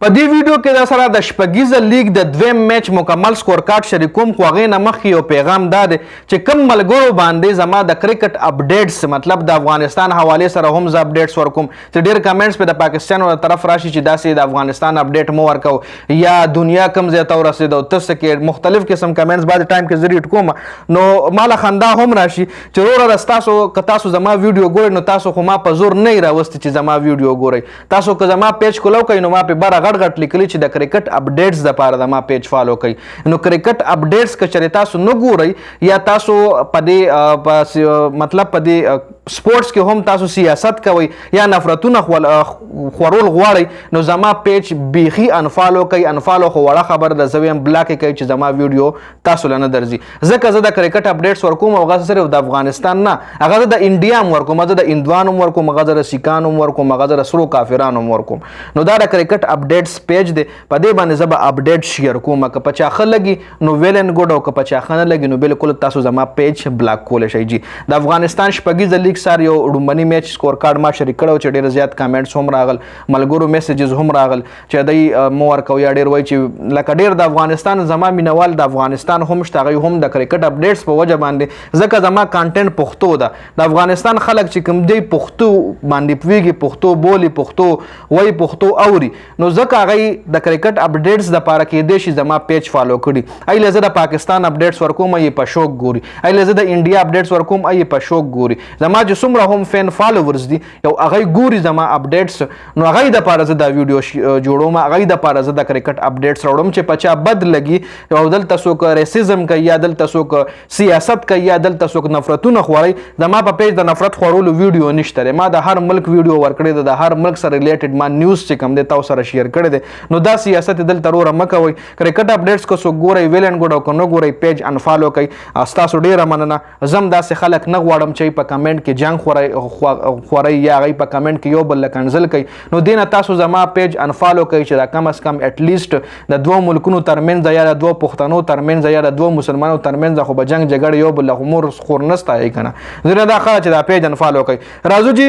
په دې ویډیو کې د سره د شپږیزه لیګ د دویم میچ مکمل سکور کارت شریکوم خو هغې نه مخکې یو پیغام دا دی چې کوم ملګرو باندې زما د کرکټ اپډیټس مطلب د افغانستان حوالې سره هم زه اپډیټس ورکوم چې ډېر کمنټس په د پاکستان له طرف راشي چې داسې د افغانستان اپډیټ مو ورکو یا دنیا کوم ځای ته ورسېدو ته څه کې مختلف قسم کمنټس بعد ټایم کې زه ریډ کوم نو ماله خندا هم راشي چې وروره ستاسو که تاسو زما ویډیو ګورئ نو تاسو خو ما په زور نه یې راوستي چې زما ویډیو ګورئ تاسو که زما پیج کولو کوئ نو ما پې بره غټ غټ لیکلي چې د کرکټ اپډیټس دپاره د ما پیج فالو کوي نو کرکټ اپډیټس که چېرې تاسو نه ګورئ یا تاسو په دې مطلب په دې سپورټس کې هم تاسو سیاست کوئ یا نفرتونه خورول غواړئ نو زما پیج بیخي انفالو کوئ انفالو خو وړه خبره ده زه ویم بلاک یې کوئ چې زما ویډیو تاسو له نه درځي ځکه زه د کرکټ اپډیټس ورکوم او هغه صرف د افغانستان نه هغه زه د انډیا هم ورکوم زه د هندوانو هم ورکوم هغه زه د سیکانو هم ورکوم هغه زه د سرو کافرانو هم ورکوم نو دا د کرکټ اپډیټس پیج دی په دې باندې زه به اپډیټ شیر کوم که په چا ښه لګي نو ویل اینډ ګوډ او که په چا ښه نه لګي نو بالکل تاسو زما پیج بلاک کولی شئ جي د افغانستان شپږیزه لیګ سره یو ډومبني میچ سکور کارډ ما شریک کړی و چې ډېر زیات کامنټس هم راغل ملګرو میسیجز هم راغل چې دی مو ورکوو یا ډېر وایي چې لکه ډېر د افغانستان زما مینوال د افغانستان هم شته هغوی هم د کرکټ اپډیټس په وجه باندې ځکه زما کانټینټ پښتو ده د افغانستان خلک چې کوم دی پښتو باندې پوهېږي پښتو بولي پښتو وایي پښتو اوري نو ځکه هغوی د کرکټ اپډیټس دپاره کېدای شي زما پیج فالو کړي ایله زه د پاکستان اپډیټس ورکوم یې په شوق ګوري ایله زه د انډیا اپډیټس ورکوم یې په شوق ګوري زما چې څومره هم فین فالوورز دي یو هغوی ګوري زما اپډیټس نو هغوی دپاره زه دا ویډیو جوړوم هغوی دپاره زه د کرکټ اپډیټس راوړم چې په چا بد لګي او دلته څوک ریسیزم کوي یا دلته څوک سیاست کوي یا دلته څوک نفرتونه خوړی زما په پیج د نفرت خورولو ویډیو نشته دی ما د هر ملک ویډیو ورکړی ده د هر ملک سره ریلیټډ ما نیوز چې کوم دی تاسو سره شیر کړی دی نو دا سیاست دلته روره مه کوئ کرکټ اپډیټس که څوک ګورئ ویل اینډ ګوډ او که نه ګورئ پیج انفالو کوئ ستاسو ډېره مننه زه هم داسې خلک نه غواړم چې په کمنټ کې جنګ خورئ یا هغوی په کمنټ کې یو بل له کنځل کوي نو دې نه تاسو زما پیج انفالو کوئ چې دا کم از کم اټلیسټ د دوو ملکونو ترمنځ یا د دوو پښتنو ترمنځ یا د دوو مسلمانو ترمنځ خو به جنګ جګړه یو بل له خو خور نه ستایئ که نه زه دا ښه چې دا پیج انفالو کوئ راځو جي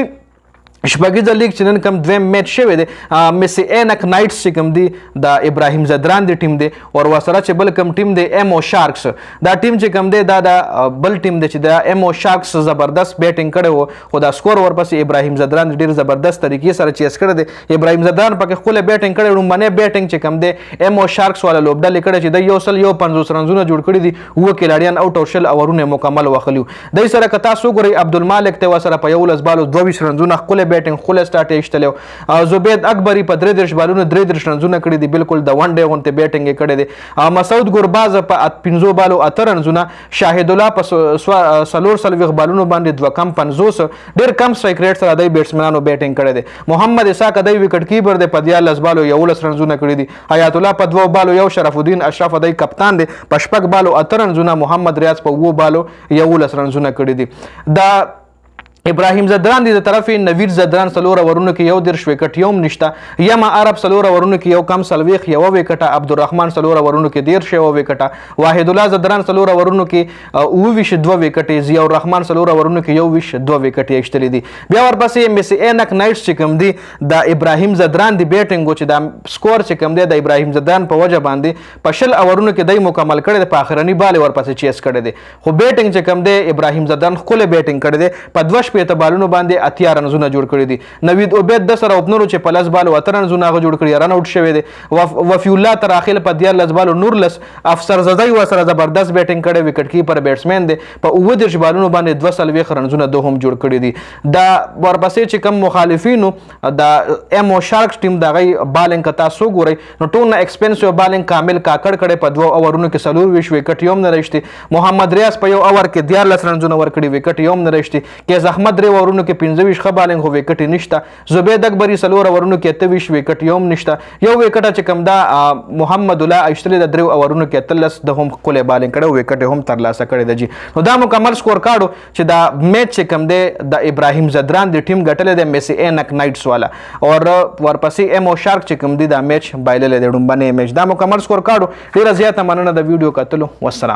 شپږیزه لیګ چې نن کوم دویم میچ شوی دی میسي اینک نایټس چې کوم دی د ابراهیم زدران دی ټیم دی او ورسره چې بل کوم ټیم دی ایمو شارکس دا ټیم چې کوم دی دا د بل ټیم دی چې د ایمو شارکس زبردست بیټینګ کړی و خو دا سکور ورپسې ابراهیم زدران ډېر زبردست طریقې سره چیس کړی دی ابراهیم زدران پکې ښکلی بیټینګ کړی لومبنی بیټینګ چې کوم دی ایمو شارکس والا لوبډلې کړی چې دی 150 رنزونه جوړ کړي دي اووه کیلاډیان اوټ او شل اورونه یې مکمل وهلي وو دی سره که تاسو وګورئ عبدالمالک ته ورسره په 11 بالو 22 رنزونه ښکلی بیټینګ خله سټارټ یې ایشتلی او زبید اکبري په 33 بالونو 33 رنزونه کړي دي بالکل د ون ډې غوندې بیټینګ یې کړی دی مسعود ګرباز په 15 بالو 8 رنزونه شاهد الله په 44 بالونو باندې 2 کم 50 ډېر کم سټرایک ریټ سره دی بیټسمنانو بیټینګ کړی دی محمد اسحاق دی وکټ کیپر دی په 14 بالو 11 رنزونه کړي دي حیات الله په 2 بالو یو شرف الدین اشرف دی کپتان دی په 6 بالو 8 رنزونه محمد ریاض په 2 بالو 11 رنزونه کړي دي دا ابراهیم زدران دی د طرفې نوید زدران څلور اورونو کې یو 10 وکټ یو هم نشته یما عرب څلور اورونو کې یو کم 40 یو وکټه عبدالرحمن څلور اورونو کې 10 یو وکټه واحد الله زدران څلور اورونو کې 22 2 وکټې ضیاء الرحمن څلور اورونو کې 22 2 وکټې ایشتلې دي بیا ورپسې میسي اینک نایټس چې کوم دی د ابراهیم زدران دی بیټینګ چې د سکور چې کوم دی د ابراهیم زدران په وجه باندې په 10 اورونو کې دی مکمل کړی دی په آخرني بال ورپسې چیس کړی دی خو بیټینګ چې کوم دی ابراهیم زدران ښکلی بیټینګ کړی دی په 2 شپېته بالونو باندې 80 رنزونه جوړ کړي دي نوید عبید د سره اوپنرو چې په 10 بالو 8 رنزونه هغه جوړ کړي رن آوټ شوی دی وفي الله تراخیل په 14 بالو 19 افسر زدی ورسره زبردست بیټینګ کړی وکټ کیپر بیټسمن دی په 19 بالونو باندې 240 رنزونه دوه هم جوړ کړي دي دا ورپسې چې کوم مخالفینو د ایمو شارکس ټیم د هغوی بالینګ که تاسو ګورئ نو ټول نه ایکسپنسیو بالینګ کامل کاکړ کړی په 2 اورونو کې 24 وکټ یو هم نه راشتي محمد ریاض په 1 اور کې 14 رنزونه ورکړي وکټ یو هم نه راشتي کیس احمد 3 اورونو کې 25 ښه بالینګ خو وکټې نشته زبید اکبري 4 اورونو کې 28 وکټ یو هم نشته یو وکټه چې کوم دا محمد الله ایشتلی د 3 اورونو کې 13 د هم ښکلی بالینګ کړی وکټ هم ترلاسه کړی ده جي نو دا مکمل سکور کارډ چې دا میچ چې کوم دی د ابراهیم زدران د ټیم ګټلی دی میسي اینک نایټس والا او ورپسې ایمو شارک چې کوم دی دا میچ بایللی دی ډومبنی میچ دا مکمل سکور کارډ ډېره زیاته مننه د ویډیو کتلو والسلام